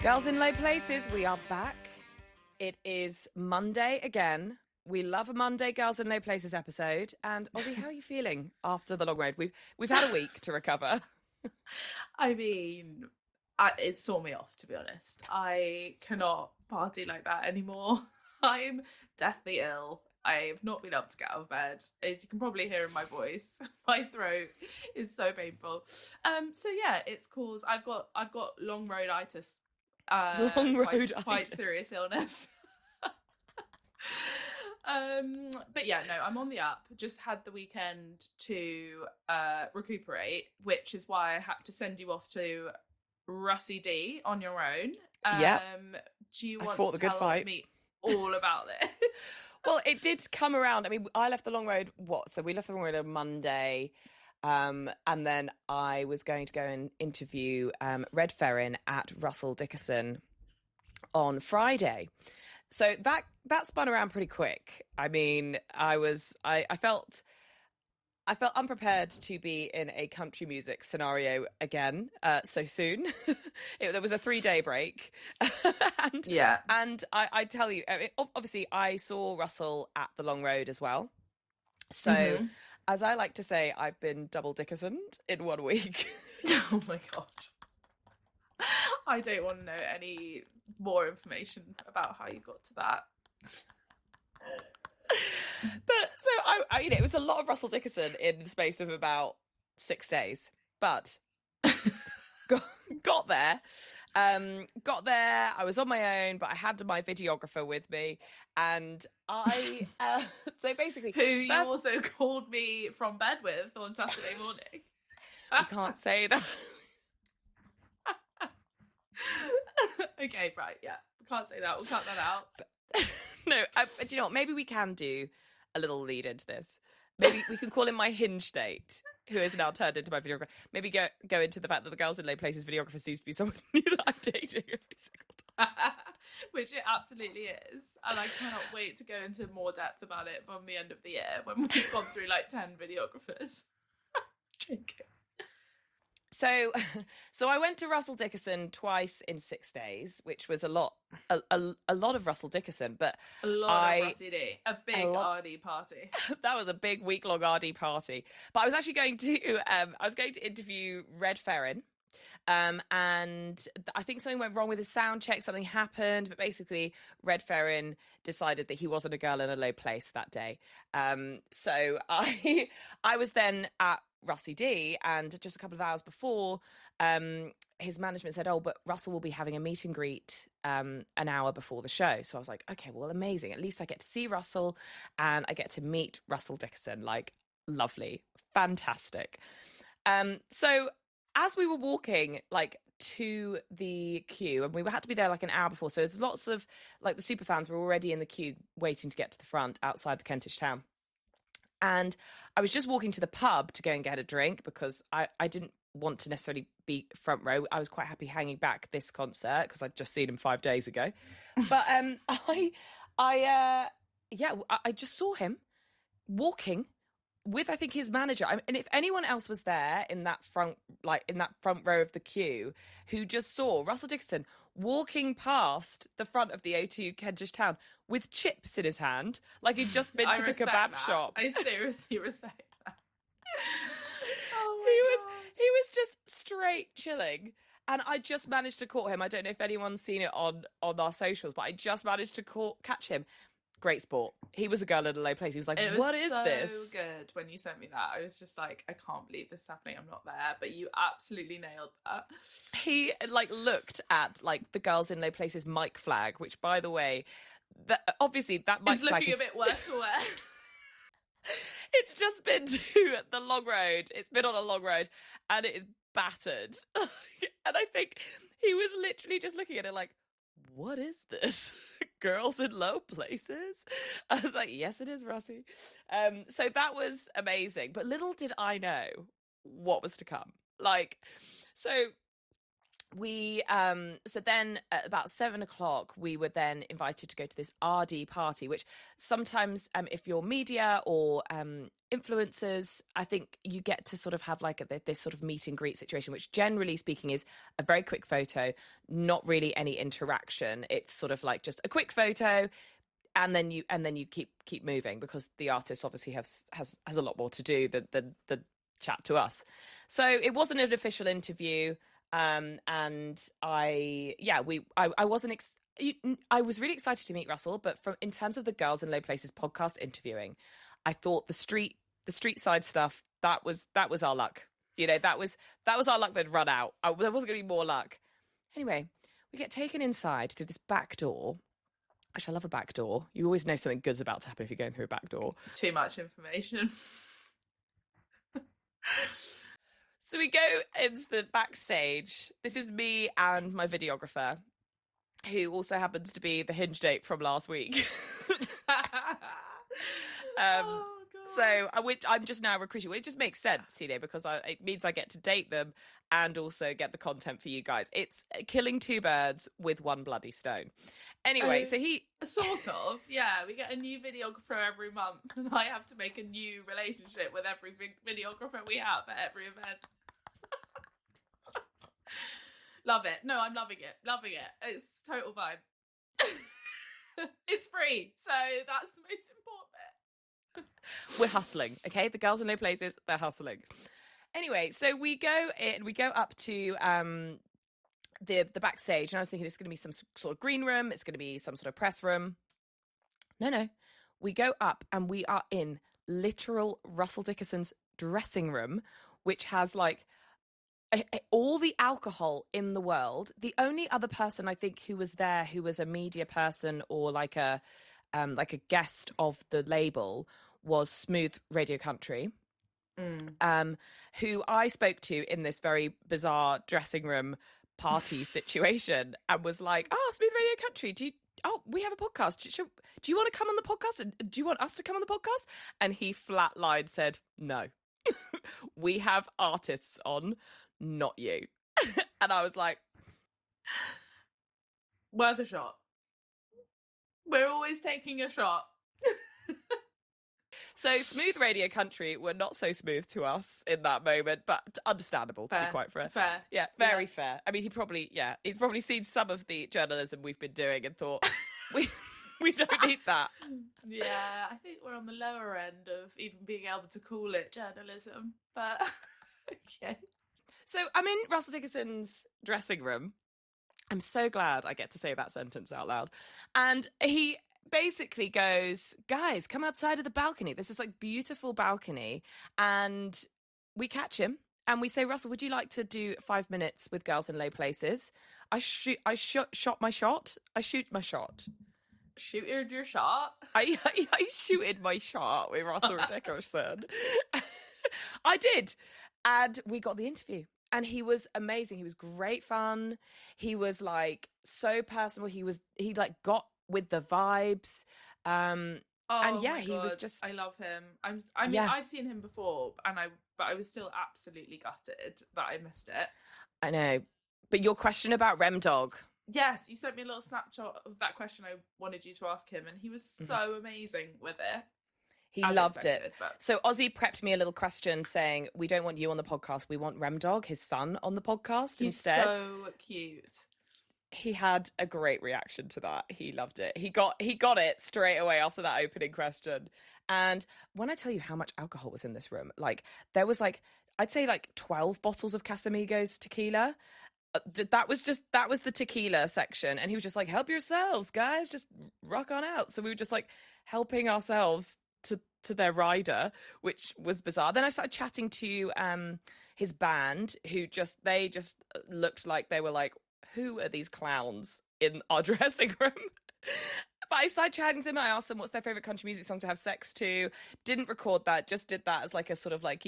Girls in Low Places, we are back. It is Monday again. We love a Monday Girls in Low Places episode. And Ozzy, how are you feeling after the long road? We've had a week to recover. I mean, it saw me off, to be honest. I cannot party like that anymore. I'm deathly ill. I have not been able to get out of bed. As you can probably hear in my voice, my throat is so painful. So yeah, it's caused. I've got long roaditis. Long roaditis. Quite serious illness. But yeah, no, I'm on the up. Just had the weekend to recuperate, which is why I had to send you off to Russell D on your own. Yeah. Do you want to tell me all about this? Well, it did come around. I mean, I left the long road. So we left the long road on Monday. And then I was going to go and interview Red Ferrin at Russell Dickersons on Friday. So that spun around pretty quick. I mean, I felt unprepared to be in a country music scenario again so soon. There was a 3-day break. And I tell you, obviously I saw Russell at the Long Road as well. So as I like to say, I've been double Dickersoned in 1 week. Oh my God. I don't want to know any more information about how you got to that. But so I it was a lot of Russell Dickerson in the space of about 6 days. But got there. I was on my own, but I had my videographer with me, and I so basically who you also called me from bed with on Saturday morning. You can't say that. Okay, right, yeah, we can't say that. We'll cut that out. No, do you know what? Maybe we can do a little lead into this. Maybe we can call him my hinge date, who is now turned into my videographer. Maybe go into the fact that the Girls in Low Places videographer seems to be someone new that I'm dating every single time. Which it absolutely is. And I cannot wait to go into more depth about it from the end of the year when we've gone through like 10 videographers. So I went to Russell Dickerson twice in 6 days, which was a lot of Russell Dickerson, but a lot of Russell D, a big RD party. That was a big week-long RD party. But I was actually going to interview Red Ferrin, and I think something went wrong with his sound check. Something happened, but basically Red Ferrin decided that he wasn't a girl in a low place that day. So I was then at Russie D, and just a couple of hours before, his management said, "Oh, but Russell will be having a meet and greet an hour before the show." So I was like, "Okay, well, amazing. At least I get to see Russell, and I get to meet Russell Dickerson. Like, lovely, fantastic." So as we were walking, like, to the queue, and we had to be there like an hour before, so there's lots of like the super fans were already in the queue waiting to get to the front outside the Kentish Town. And I was just walking to the pub to go and get a drink because I didn't want to necessarily be front row. I was quite happy hanging back this concert because I'd just seen him 5 days ago. But I just saw him walking with, I think, his manager. And if anyone else was there in that front row of the queue who just saw Russell Dickerson walking past the front of the O2 Kentish Town with chips in his hand, like he'd just been to the kebab shop. I seriously respect that. He was just straight chilling. And I just managed to caught him. I don't know if anyone's seen it on our socials, but I just managed to catch him. Great sport. He was a girl in a low place. He was like, "What is this?" It was so good when you sent me that. I was just like, I can't believe this is happening. I'm not there. But you absolutely nailed that. He looked at the Girls in Low Places mic flag, which, by the way, obviously that mic flag is looking a bit worse for wear. It's just been to the long road. It's been on a long road and it is battered. And I think he was literally just looking at it like, "What is this? Girls in Low Places?" I was like, "Yes, it is, Rossi." So that was amazing. But little did I know what was to come. So we so then at about 7 o'clock we were then invited to go to this RD party, which sometimes if you're media or influencers, I think you get to sort of have like this sort of meet and greet situation, which generally speaking is a very quick photo, not really any interaction. It's sort of like just a quick photo, and then you keep moving, because the artist obviously has a lot more to do than chat to us. So it wasn't an official interview. And I was really excited to meet Russell, but in terms of the Girls in Low Places podcast interviewing, I thought the street side stuff, that was our luck. That was our luck that'd run out. There wasn't going to be more luck. Anyway, we get taken inside through this back door, which I love a back door. You always know something good's about to happen if you're going through a back door. Too much information. So we go into the backstage. This is me and my videographer, who also happens to be the Hinge date from last week. Oh, so I'm just now recruiting. Well, it just makes sense, because it means I get to date them and also get the content for you guys. It's killing two birds with one bloody stone. Anyway, so he... Sort of, yeah. We get a new videographer every month, and I have to make a new relationship with every videographer we have at every event. Love it. No, I'm loving it. Loving it. It's total vibe. It's free, so that's the most important bit. We're hustling, okay? The Girls in Low Places, they're hustling. Anyway, so we go up to the backstage, and I was thinking this is going to be some sort of green room, it's going to be some sort of press room. No. We go up and we are in literal Russell Dickersons dressing room, which has like all the alcohol in the world. The only other person I think who was there who was a media person or like a guest of the label was Smooth Radio Country, who I spoke to in this very bizarre dressing room party situation, and was like, "Oh, Smooth Radio Country, we have a podcast. Do you want to come on the podcast? And do you want us to come on the podcast?" And he flatlined said, "No, we have artists on, not you." And I was like, worth a shot. We're always taking a shot. So Smooth Radio Country were not so smooth to us in that moment, but understandable, to be quite fair. Fair. Yeah, very fair. I mean, he's probably seen some of the journalism we've been doing and thought, we don't need that. Yeah, I think we're on the lower end of even being able to call it journalism, but okay. So I'm in Russell Dickerson's dressing room. I'm so glad I get to say that sentence out loud. And he basically goes, "Guys, come outside of the balcony." This is like beautiful balcony. And we catch him and we say, "Russell, would you like to do 5 minutes with Girls in Low Places?" I shoot my shot. Shooted your shot? I shooted my shot with Russell Dickerson. I did. And we got the interview. And he was amazing. He was great fun. He was like so personal. He like got with the vibes. And yeah, he was just... I love him. I mean, I've seen him before, but I was still absolutely gutted that I missed it. I know. But your question about Rem Dog. Yes, you sent me a little snapshot of that question I wanted you to ask him, and he was so amazing with it. He loved it. But... So Ozzy prepped me a little question saying, "We don't want you on the podcast. We want Rem Dog, his son, on the podcast instead." He's so cute. He had a great reaction to that. He loved it. He got it straight away after that opening question. And when I tell you how much alcohol was in this room, like there was like, I'd say like 12 bottles of Casamigos tequila. That was the tequila section. And he was just like, "Help yourselves, guys, just rock on out." So we were just like helping ourselves to their rider, which was bizarre. Then I started chatting to his band, who they just looked like they were like, "Who are these clowns in our dressing room?" But I started chatting to them. I asked them what's their favourite country music song to have sex to. Didn't record that, just did that as like a sort of like,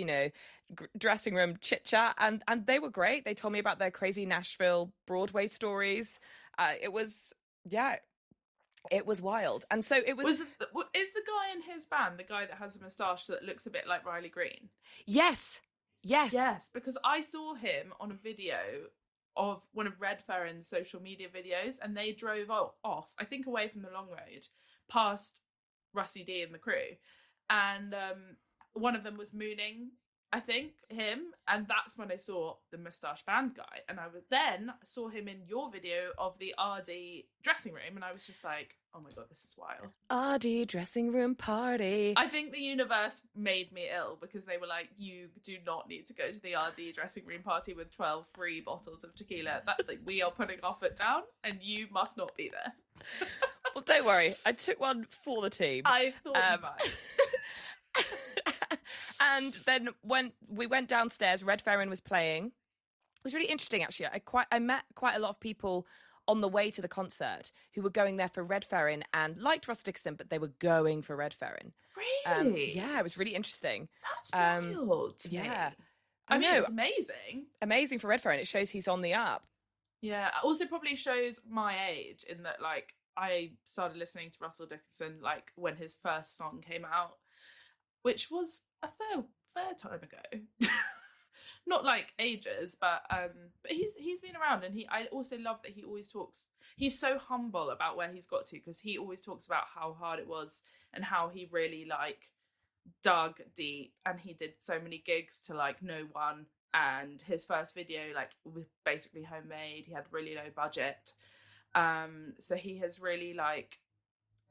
dressing room chit chat. And they were great. They told me about their crazy Nashville Broadway stories. It was wild. And so it was... Is the guy in his band the guy that has a moustache that looks a bit like Riley Green? Yes, because I saw him on a video of one of Red Ferren's social media videos, and they drove off, I think away from the long road, past Rusty D and the crew, and one of them was mooning, I think, him, and that's when I saw the moustache band guy, and I saw him in your video of the RD dressing room, and I was just like, oh my god, this is wild. RD dressing room party. I think the universe made me ill because they were like, you do not need to go to the RD dressing room party with 12 free bottles of tequila. We are putting our foot down, and you must not be there. Well, don't worry, I took one for the team. I thought you might. And then when we went downstairs, Red Ferren was playing. It was really interesting, actually. I met quite a lot of people on the way to the concert who were going there for Red Ferren and liked Russell Dickerson, but they were going for Red Ferren. Really? Yeah, it was really interesting. That's wild to me. I mean, it's amazing. Amazing for Red Ferren. It shows he's on the up. Yeah. It also probably shows my age in that, like, I started listening to Russell Dickerson, like, when his first song came out, which was a fair time ago. Not like ages, but he's been around, and I also love that he always talks. He's so humble about where he's got to, because he always talks about how hard it was and how he really like dug deep, and he did so many gigs to like no one, and his first video like was basically homemade. He had really low budget, so he has really like,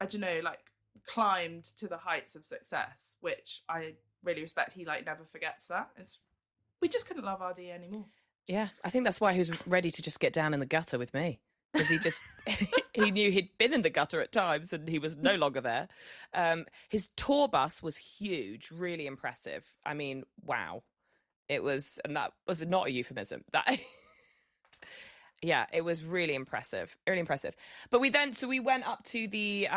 I don't know, like climbed to the heights of success, which I really respect. He like never forgets that. We just couldn't love RD anymore. Yeah, I think that's why he was ready to just get down in the gutter with me, because he knew he'd been in the gutter at times and he was no longer there. His tour bus was huge, really impressive. I mean, wow. It was, and that was not a euphemism. Yeah, it was really impressive, really impressive. But we went up to the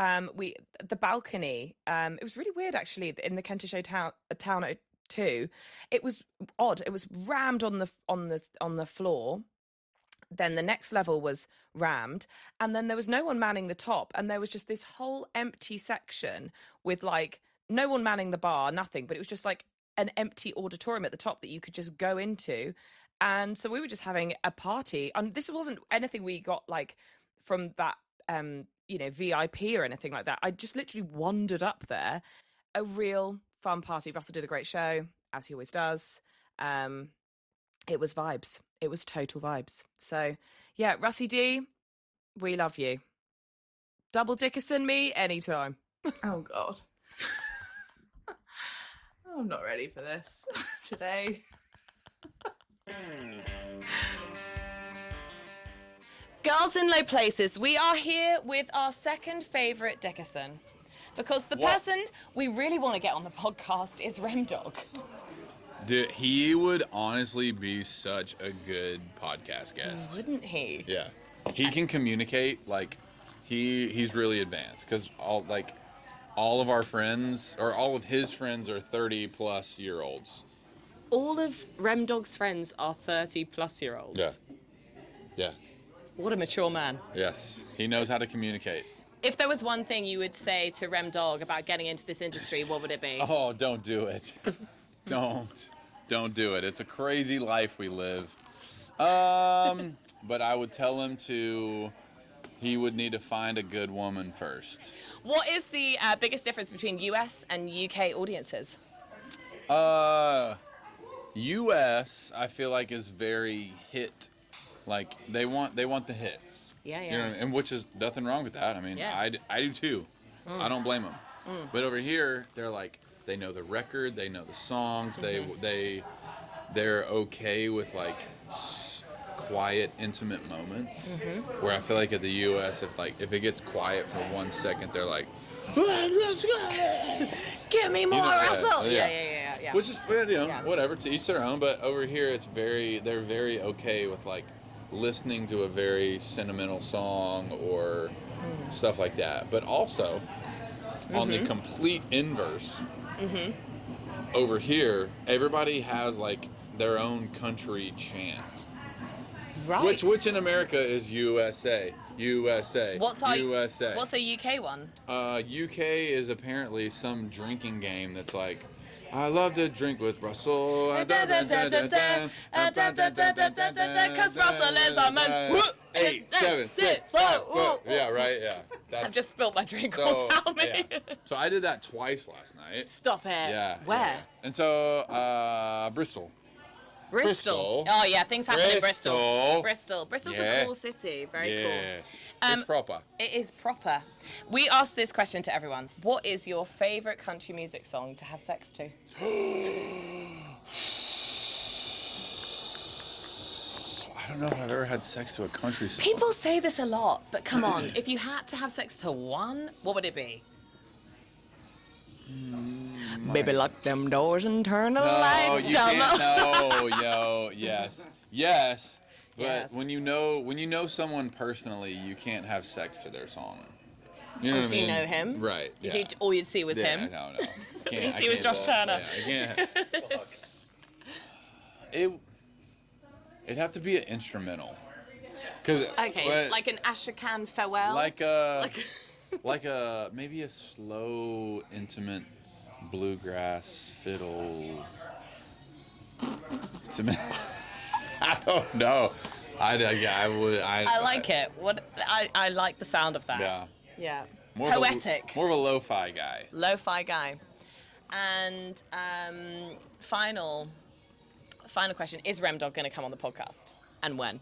balcony. It was really weird, actually, in the Kentish Town O2. It was odd. It was rammed on the floor. Then the next level was rammed, and then there was no one manning the top, and there was just this whole empty section with like no one manning the bar, nothing. But it was just like an empty auditorium at the top that you could just go into. And so we were just having a party, and this wasn't anything we got like from that, VIP or anything like that. I just literally wandered up there. A real fun party. Russell did a great show, as he always does. It was vibes. It was total vibes. So yeah, Russie D, we love you. Double Dickerson me anytime. Oh God. I'm not ready for this today. Girls in Low Places, we are here with our second favourite Dickerson, because the person we really want to get on the podcast is Remdog. Dude, he would honestly be such a good podcast guest. Wouldn't he? Yeah. He can communicate, like, he's really advanced, because all of our friends, or all of his friends, are 30-plus-year-olds. All of Remdog's friends are 30-plus-year-olds. Yeah. Yeah. What a mature man. Yes. He knows how to communicate. If there was one thing you would say to Remdog about getting into this industry, what would it be? Oh, don't do it. Don't do it. It's a crazy life we live. But I would tell him he would need to find a good woman first. What is the biggest difference between US and UK audiences? US, I feel like, is very hit. Like, they want the hits. Yeah. You know, and which is nothing wrong with that. I mean, yeah. I do too. I don't blame them. But over here, they're like, they know the record, they know the songs, they're okay with like quiet, intimate moments. Where I feel like at the US, if it gets quiet for 1 second, they're like, let's go. Give me more, Russell. Yeah. Which is, whatever, to each their own. But over here, they're very okay with like listening to a very sentimental song or stuff like that. But also, on the complete inverse, over here, everybody has like their own country chant. Right. Which in America is USA. USA. USA. What's a UK one? UK is apparently some drinking game that's like, I love to drink with Russell. Cause Russell is a man. 8, 7, 6, 5, 4. Yeah, right. Yeah. I've just spilled my drink all down me. Yeah. So I did that twice last night. Stop it. Yeah. Where? Yeah. And so Bristol. Oh yeah, things happen in Bristol. Bristol's Yeah. a cool city. Very Yeah. cool. It's proper. It is proper. We asked this question to everyone. What is your favourite country music song to have sex to? I don't know if I've ever had sex to a country song. People say this a lot, but come on. If you had to have sex to one, what would it be? Baby, lock them doors and turn the lights down. Yes. But Yes. when you know someone personally, you can't have sex to their song. You know what I So mean? you know him? Right. Yeah. So all you'd see was him? No. You see was Josh Turner. Yeah, I can't. It'd have to be an instrumental. Okay, like an Asher Khan farewell? Like a maybe a slow, intimate bluegrass fiddle. I don't know. I like it. I like the sound of that. Yeah. Yeah. More Poetic. More of a lo-fi guy. Lo-fi guy. And final question: is Remdog going to come on the podcast, and when?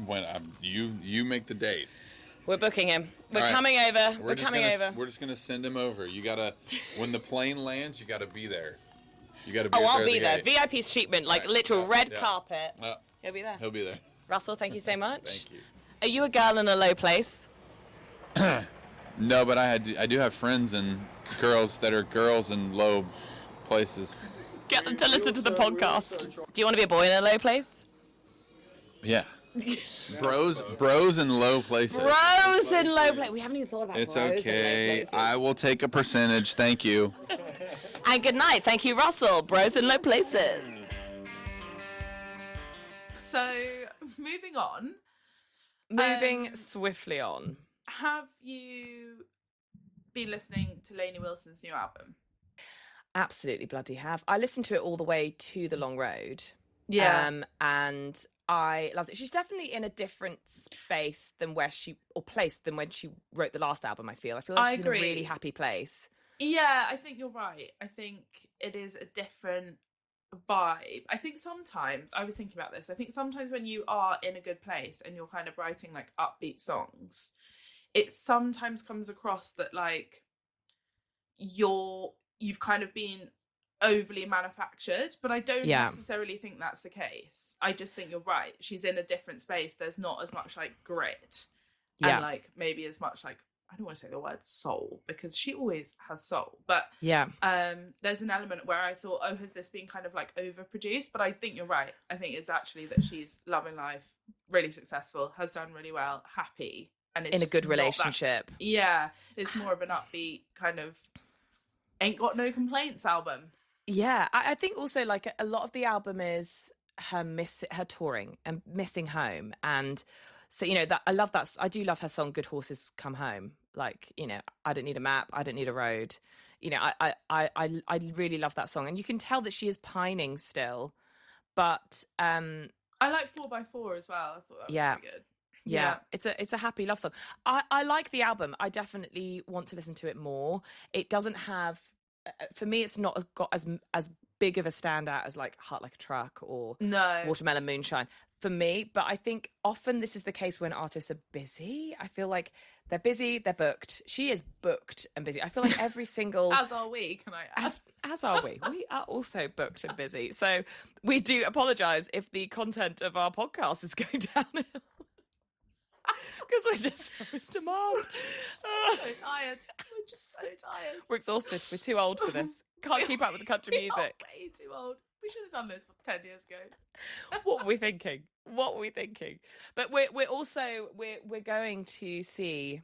When you make the date. We're booking him. We're right. coming over. We're just gonna send him over. You gotta, when the plane lands, you gotta be there. You gotta be. Oh, there I'll at be the there. gate. VIP's treatment, like literal red carpet. He'll be there. He'll be there. Russell, thank you so much. Thank you. Are you a girl in a low place? No, but I do have friends and girls that are girls in low places. Get them to listen to the podcast. Do you want to be a boy in a low place? Yeah. Bros in low places. Bros in low place. We haven't even thought about It's bros okay. in low places. I will take a percentage. Thank you. And good night. Thank you, Russell. Bros in low places. So, moving on. Moving swiftly on. Have you been listening to Lainey Wilson's new album? Absolutely bloody have. I listened to it all the way to The Long Road. Yeah. And I loved it. She's definitely in a different space than place than when she wrote the last album, I feel. I feel like she's agree. in a really happy place. Yeah, I think you're right. I think it is a different vibe. I think sometimes, I was thinking about this, I think sometimes when you are in a good place and you're kind of writing like upbeat songs, it sometimes comes across that like you've kind of been overly manufactured, but I don't necessarily think that's the case. I just think you're right. She's in a different space. There's not as much like grit and like maybe as much like, I don't want to say the word soul because she always has soul, but there's an element where I thought, oh, has this been kind of like overproduced? But I think you're right. I think it's actually that she's loving life, really successful, has done really well, happy, and it's in a good relationship. It's more of an upbeat kind of ain't got no complaints album. Yeah, I think also like a lot of the album is her touring and missing home, and so that I love that. I do love her song "Good Horses Come Home." Like I don't need a map, I don't need a road. I really love that song, and you can tell that she is pining still. But I like 4x4 as well. I thought that was pretty good. Yeah, it's a happy love song. I like the album. I definitely want to listen to it more. It doesn't have, for me, it's not got as big of a standout as like Heart Like a Truck or Watermelon Moonshine for me. But I think often this is the case when artists are busy. I feel like they're busy, they're booked. She is booked and busy. I feel like every single as are we. Can I add? As are we. We are also booked and busy. So we do apologise if the content of our podcast is going downhill. Because we're just so in demand. So tired. We're just so tired. We're exhausted. We're too old for this. Can't keep up with the country music. Way too old. We should have done this 10 years ago. What were we thinking? But we're also going to see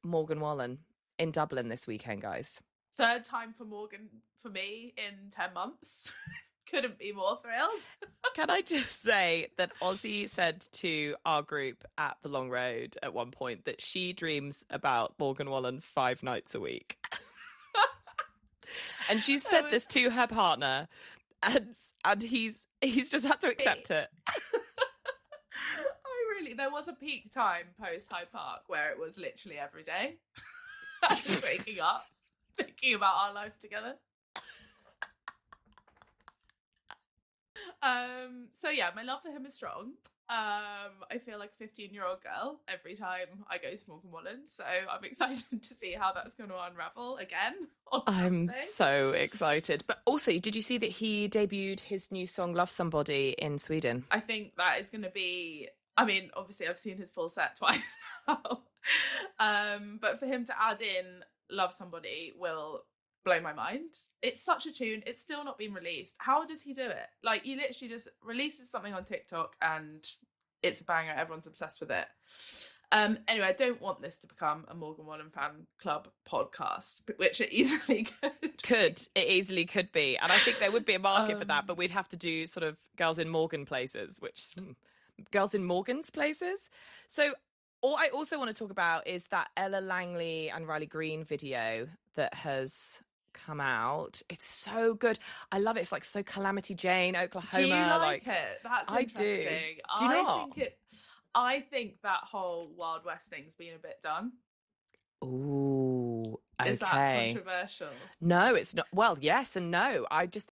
Morgan Wallen in Dublin this weekend, guys. Third time for Morgan for me in 10 months. Couldn't be more thrilled. Can I just say that Ozzy said to our group at the Long Road at one point that she dreams about Morgan Wallen 5 nights a week. And she said this to her partner, and he's just had to accept it. There was a peak time post Hyde Park where it was literally every day. I was waking up, thinking about our life together. So yeah, my love for him is strong. I feel like a 15-year-old girl every time I go to Morgan Wallen, so I'm excited to see how that's going to unravel again on I'm Saturday. so excited. But also, did you see that he debuted his new song Love Somebody in Sweden? I think that is going to be, I mean, obviously I've seen his full set twice now. But for him to add in Love Somebody will blow my mind. It's such a tune. It's still not been released. How does he do it? Like, he literally just releases something on TikTok and it's a banger. Everyone's obsessed with it. Anyway, I don't want this to become a Morgan Wallen fan club podcast, which it easily could. It easily could be. And I think there would be a market for that, but we'd have to do sort of girls in Morgan places, girls in Morgan's places. So all I also want to talk about is that Ella Langley and Riley Green video that has come out. It's so good. I love it. It's like so Calamity Jane, Oklahoma. Do you like it? That's interesting. Do you not? I think that whole Wild West thing's been a bit done. Ooh, okay. Is that controversial? No, it's not. Well, yes and no. I just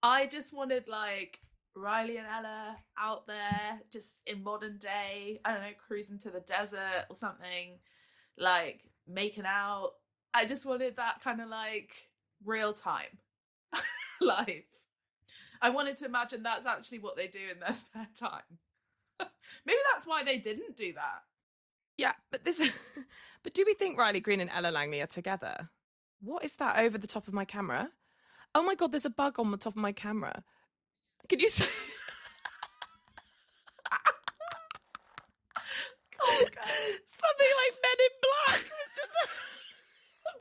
wanted like Riley and Ella out there just in modern day, I don't know, cruising to the desert or something, like making out. I just wanted that kind of like real time life. I wanted to imagine that's actually what they do in their spare time. Maybe that's why they didn't do that. Yeah, but but do we think Riley Green and Ella Langley are together? What is that over the top of my camera? Oh my God, there's a bug on the top of my camera. Can you see? Oh, God. Something like Men in Black. It's just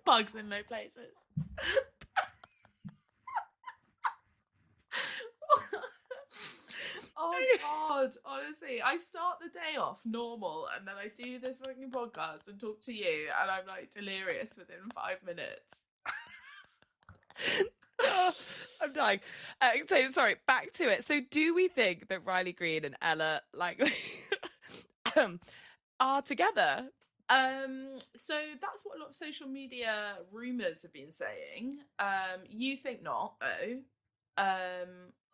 bugs in low places. Oh God, honestly, I start the day off normal and then I do this fucking podcast and talk to you and I'm like delirious within 5 minutes. Oh, I'm dying. So sorry, back to it. So do we think that Riley Green and Ella Langley are together? So that's what a lot of social media rumours have been saying. You think not, though.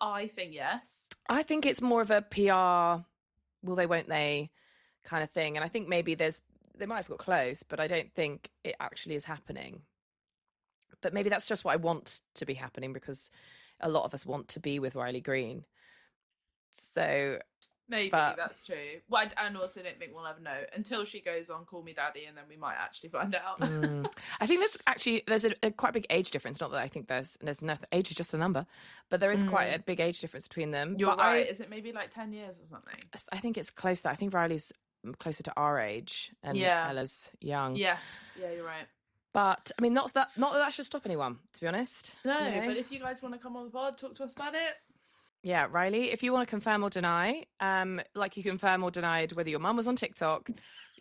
I think yes. I think it's more of a PR, will they, won't they kind of thing. And I think maybe they might have got close, but I don't think it actually is happening. But maybe that's just what I want to be happening because a lot of us want to be with Riley Green. So maybe that's true. Well, and also don't think we'll ever know until she goes on Call Me Daddy, and then we might actually find out. I think there's a quite big age difference. Not that I think there's nothing. Age is just a number, but there is quite a big age difference between them. You're right. Is it maybe like 10 years or something? I think it's close to that. I think Riley's closer to our age, and Ella's young. Yeah, you're right. But I mean, not that should stop anyone, to be honest. No, but if you guys want to come on the pod, talk to us about it. Yeah, Riley, if you want to confirm or deny, like you confirm or denied whether your mum was on TikTok,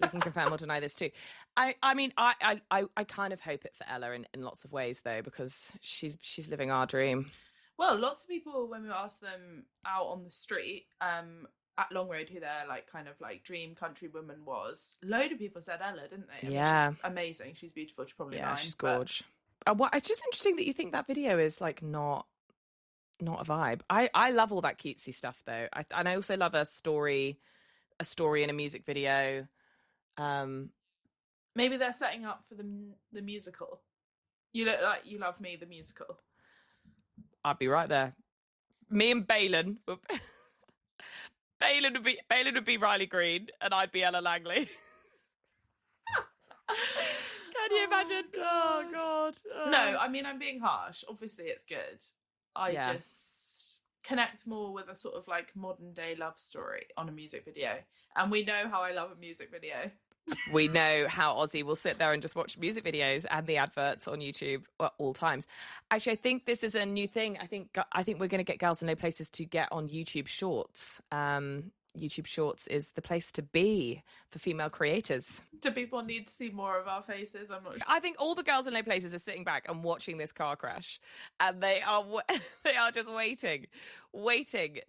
you can confirm or deny this too. I mean, I kind of hope it for Ella in lots of ways though, because she's living our dream. Well, lots of people, when we asked them out on the street, at Long Road, who their like kind of like dream country woman was, a load of people said Ella, didn't they? Yeah, she's amazing. She's beautiful. She's probably 9. She's gorge. It's just interesting that you think that video is like not a vibe. I love all that cutesy stuff though. And I also love a story in a music video. Maybe they're setting up for the musical. You look like You Love Me, the musical. I'd be right there. Me and Balin. Balin would be Riley Green, and I'd be Ella Langley. Can you imagine? God. Oh God. No, I mean, I'm being harsh. Obviously, it's good. I just connect more with a sort of like modern day love story on a music video, and we know how I love a music video. We know how Ozzy will sit there and just watch music videos and the adverts on YouTube at all times. Actually, I think this is a new thing. I think we're going to get Girls in Low Places to get on YouTube Shorts. YouTube Shorts is the place to be for female creators. Do people need to see more of our faces? I'm not sure. I think all the girls in low places are sitting back and watching this car crash, and they are just waiting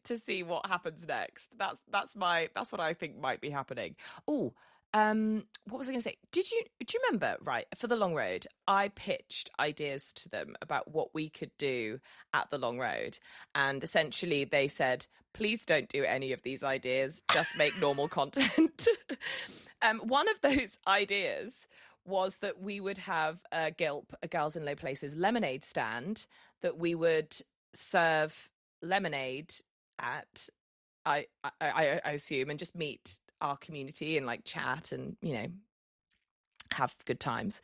to see what happens next. That's what I think might be happening. Oh, what was I going to say? Do you remember, right, for the Long Road, I pitched ideas to them about what we could do at the Long Road, and essentially they said, please don't do any of these ideas, just make normal content. One of those ideas was that we would have a Girls in Low Places lemonade stand that we would serve lemonade at, I assume, and just meet our community and like chat and, you know, have good times,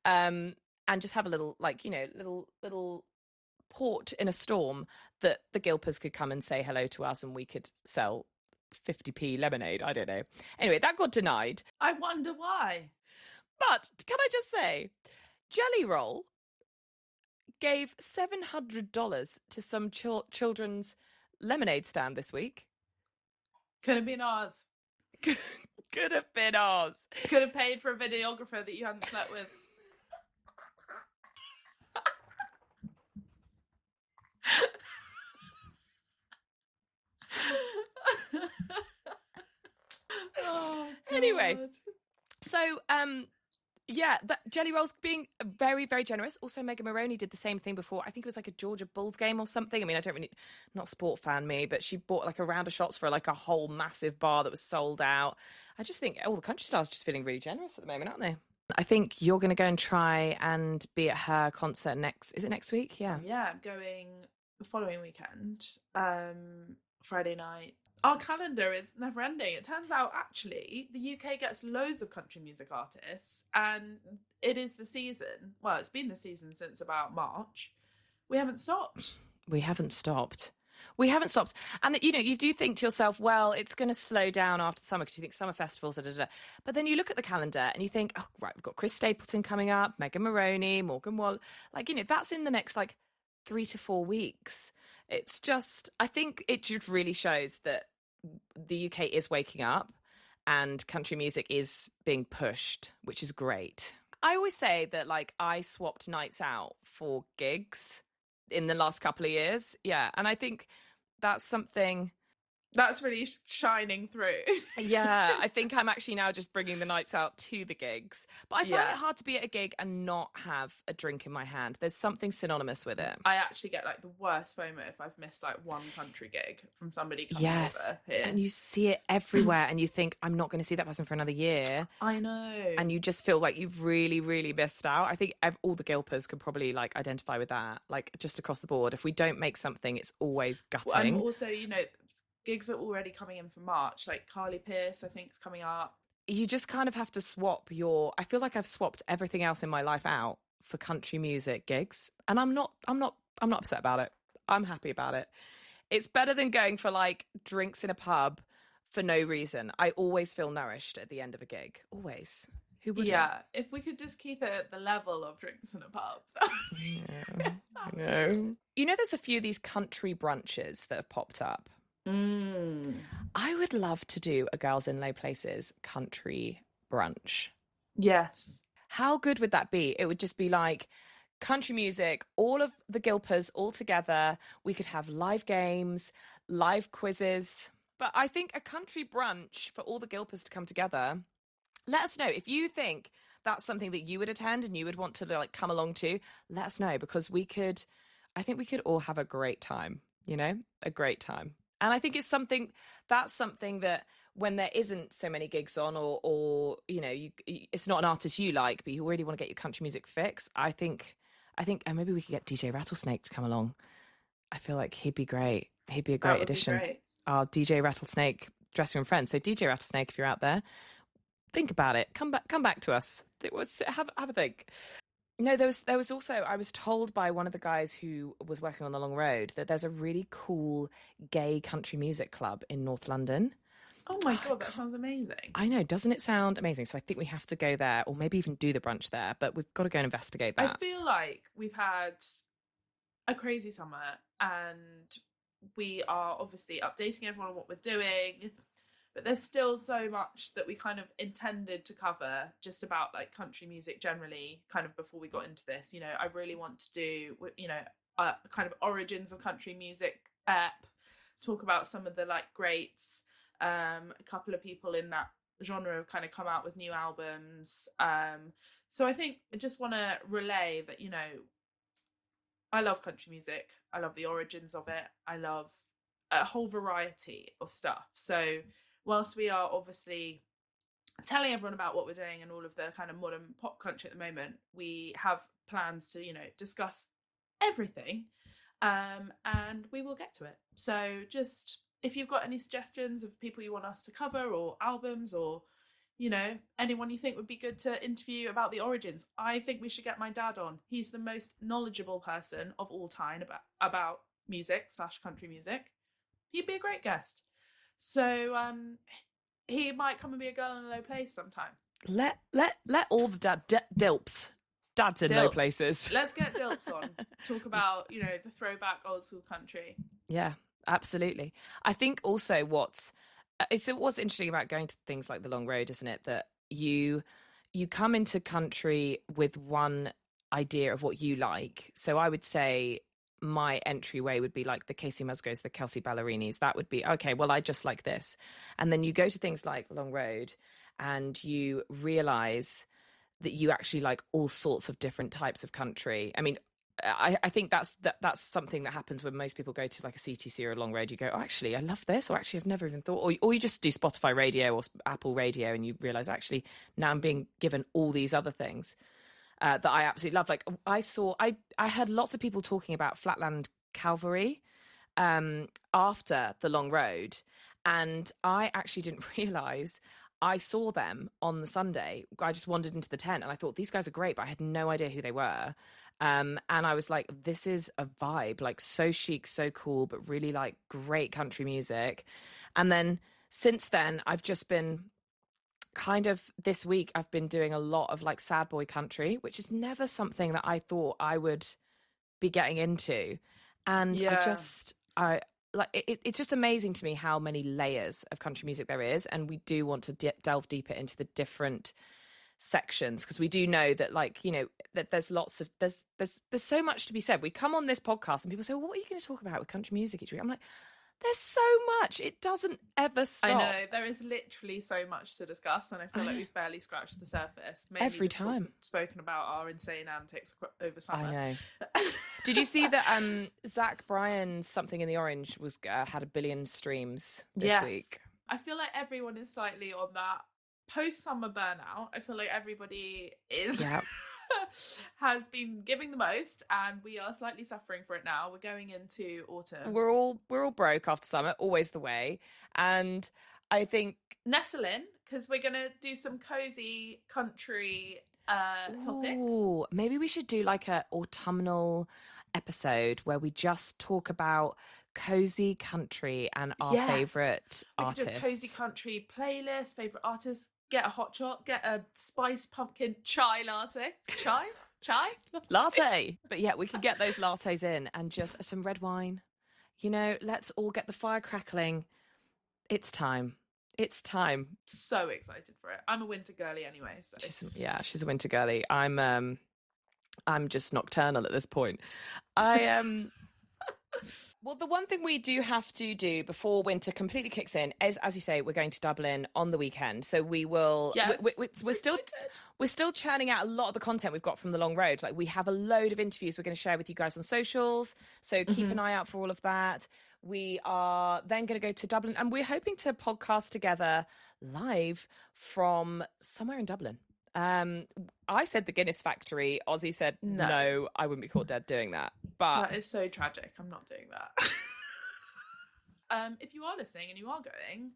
and just have a little, like, you know, little port in a storm that the Gilpers could come and say hello to us and we could sell 50p lemonade. I don't know. Anyway, that got denied. I wonder why. But can I just say, Jelly Roll gave $700 to some children's lemonade stand this week. Could have been ours. Could have been ours. Could have paid for a videographer that you hadn't slept with. Oh, anyway, so yeah, that Jelly Roll's being very, very generous. Also, Megan Moroney did the same thing before. I think it was like a Georgia Bulls game or something. I mean, I don't really, not a sport fan me, but she bought like a round of shots for like a whole massive bar that was sold out. I just think all the country stars are just feeling really generous at the moment, aren't they? I think you're going to go and try and be at her concert is it next week? Yeah. Yeah, I'm going the following weekend, Friday night. Our calendar is never ending. It turns out, actually, the UK gets loads of country music artists, and it is the season. Well, it's been the season since about March. We haven't stopped. And, you know, you do think to yourself, well, it's going to slow down after summer because you think summer festivals, But then you look at the calendar and you think, oh, right, we've got Chris Stapleton coming up, Megan Moroney, Morgan Wallen. Like, you know, that's in the next, like, 3 to 4 weeks. It's just, I think it just really shows that the UK is waking up and country music is being pushed, which is great. I always say that, like, I swapped nights out for gigs in the last couple of years. Yeah. And I think that's something that's really shining through. Yeah, I think I'm actually now just bringing the nights out to the gigs. But I find it hard to be at a gig and not have a drink in my hand. There's something synonymous with it. I actually get like the worst FOMO if I've missed like one country gig from somebody coming over here. And you see it everywhere and you think, I'm not going to see that person for another year. I know. And you just feel like you've really, really missed out. I think all the Gilpers could probably like identify with that, like just across the board. If we don't make something, it's always gutting. Well, and also, you know, gigs are already coming in for March, like Carly Pearce, I think, is coming up. You just kind of have to swap I feel like I've swapped everything else in my life out for country music gigs. And I'm not upset about it. I'm happy about it. It's better than going for like drinks in a pub for no reason. I always feel nourished at the end of a gig. Always. Who wouldn't? Yeah, if we could just keep it at the level of drinks in a pub. I know. You know, there's a few of these country brunches that have popped up. I would love to do a Girls in Low Places country brunch. Yes. How good would that be? It would just be like country music, all of the Gilpers all together. We could have live games, live quizzes. But I think a country brunch for all the Gilpers to come together. Let us know if you think that's something that you would attend and you would want to like come along to. Let us know, because I think we could all have a great time, you know, a great time. And I think it's something that when there isn't so many gigs on or you know, it's not an artist you like, but you really want to get your country music fix. I think and maybe we could get DJ Rattlesnake to come along. I feel like he'd be great. He'd be a great addition. Our DJ Rattlesnake dressing room friend. So DJ Rattlesnake, if you're out there, think about it. Come back to us. Have a think. No, there was also, I was told by one of the guys who was working on the Long Road that there's a really cool gay country music club in North London. Oh my God, that sounds amazing. I know, doesn't it sound amazing? So I think we have to go there, or maybe even do the brunch there, but we've got to go and investigate that. I feel like we've had a crazy summer and we are obviously updating everyone on what we're doing. but there's still so much that we kind of intended to cover just about like country music generally, kind of before we got into this. You know, I really want to do, you know, kind of origins of country music talk about some of the like greats. A couple of people in that genre have kind of come out with new albums. So I think I just want to relay that, you know, I love country music. I love the origins of it. I love a whole variety of stuff. So whilst we are obviously telling everyone about what we're doing and all of the kind of modern pop country at the moment, we have plans to, you know, discuss everything, and we will get to it. So just, if you've got any suggestions of people you want us to cover, or albums, or, you know, anyone you think would be good to interview about the origins, I think we should get my dad on. He's the most knowledgeable person of all time about music / country music. He'd be a great guest. So he might come and be a girl in a low place sometime. Let all the dilps. Dads in low places. Let's get dilps on. Talk about, you know, the throwback old school country. Yeah, absolutely. I think also what's interesting about going to things like the Long Road, isn't it? That you come into country with one idea of what you like. So I would say my entryway would be like the Casey Musgroves, the Kelsey Ballerinis. That would be, okay, well, I just like this. And then you go to things like Long Road and you realise that you actually like all sorts of different types of country. I mean, I think that's something that happens when most people go to like a CTC or a Long Road. You go, oh, actually, I love this, or actually, I've never even thought, or you just do Spotify radio or Apple radio, and you realise actually now I'm being given all these other things that I absolutely love. Like I heard lots of people talking about Flatland Cavalry after the Long Road, and I actually didn't realise. I saw them on the Sunday. I just wandered into the tent and I thought, these guys are great, but I had no idea who they were. And I was like, this is a vibe, like so chic, so cool, but really like great country music. And then since then, I've just been kind of, this week, I've been doing a lot of like sad boy country, which is never something that I thought I would be getting into. And it's just amazing to me how many layers of country music there is, and we do want to delve deeper into the different sections, because we do know that, like, you know, that there's so much to be said. We come on this podcast and people say, well, what are you going to talk about with country music each week? I'm like, there's so much. It doesn't ever stop. I know, there is literally so much to discuss, and I feel like we've barely scratched the surface. Mainly every time spoken about our insane antics over summer. I know. Did you see that Zach Bryan's Something in the Orange was had 1 billion streams this week? I feel like everyone is slightly on that post-summer burnout. I feel like everybody is has been giving the most, and we are slightly suffering for it now. We're going into autumn. We're all broke after summer, always the way. And I think nestle in, because we're gonna do some cozy country topics. Ooh, maybe we should do like a autumnal episode where we just talk about cozy country and our favourite artists. We could do a cozy country playlist, favourite artists, get a hot shot, get a spiced pumpkin chai latte. Chai? Latte. But yeah, we could get those lattes in and just some red wine. You know, let's all get the fire crackling. It's time. It's time. So excited for it. I'm a winter girly anyway. So. She's a winter girly. I'm just nocturnal at this point. Well, the one thing we do have to do before winter completely kicks in is, as you say, we're going to Dublin on the weekend. So we will. Yes, we're still churning out a lot of the content we've got from the Long Road. Like, we have a load of interviews we're going to share with you guys on socials. So keep an eye out for all of that. We are then going to go to Dublin, and we're hoping to podcast together live from somewhere in Dublin. I said the Guinness Factory. Ozzy said, no, I wouldn't be caught dead doing that. But that is so tragic. I'm not doing that. If you are listening and you are going,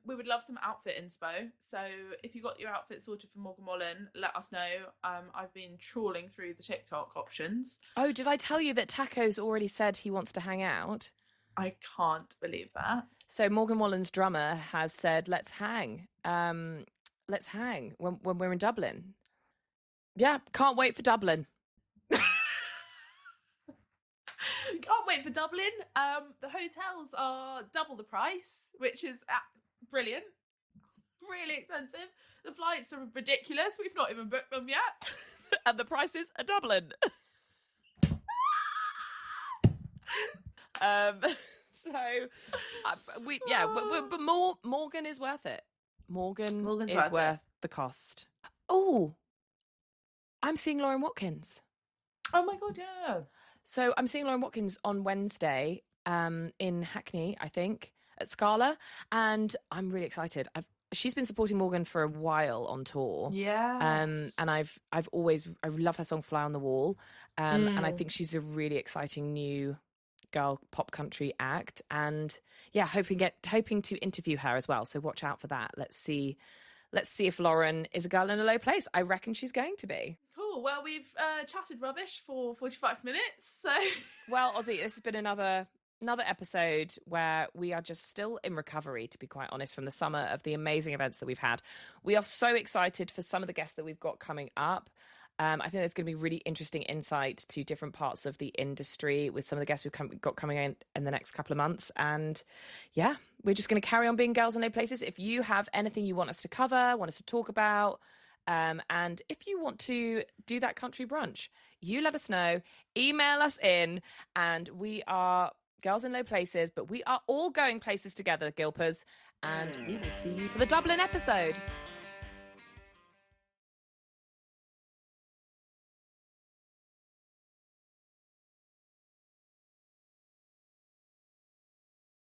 we would love some outfit inspo. So if you got your outfit sorted for Morgan Wallen, let us know. I've been trawling through the TikTok options. Oh, did I tell you that Taco's already said he wants to hang out? I can't believe that. So Morgan Wallen's drummer has said, let's hang. Let's hang when we're in Dublin. Yeah, can't wait for Dublin. Can't wait for Dublin. The hotels are double the price, which is brilliant. Really expensive. The flights are ridiculous. We've not even booked them yet. And the prices are doubling. But Morgan is worth it. Morgan's is worth the cost. Oh, I'm seeing Lauren Watkins. Oh my God, yeah. So I'm seeing Lauren Watkins on Wednesday in Hackney, I think, at Scala, and I'm really excited. She's been supporting Morgan for a while on tour. Yeah. And I love her song Fly on the Wall. And I think she's a really exciting new girl pop country act. And yeah, hoping to interview her as well. So watch out for that. Let's see if Lauren is a girl in a low place. I reckon she's going to be. Cool. Well, we've chatted rubbish for 45 minutes. So well, Ozzy, this has been another episode where we are just still in recovery, to be quite honest, from the summer of the amazing events that we've had. We are so excited for some of the guests that we've got coming up. I think there's going to be really interesting insight to different parts of the industry with some of the guests we've got coming in the next couple of months. And yeah, we're just going to carry on being girls in low places. If you have anything you want us to cover, want us to talk about, and if you want to do that country brunch, you let us know, email us in, and we are girls in low places, but we are all going places together, Gilpers, and we will see you for the Dublin episode.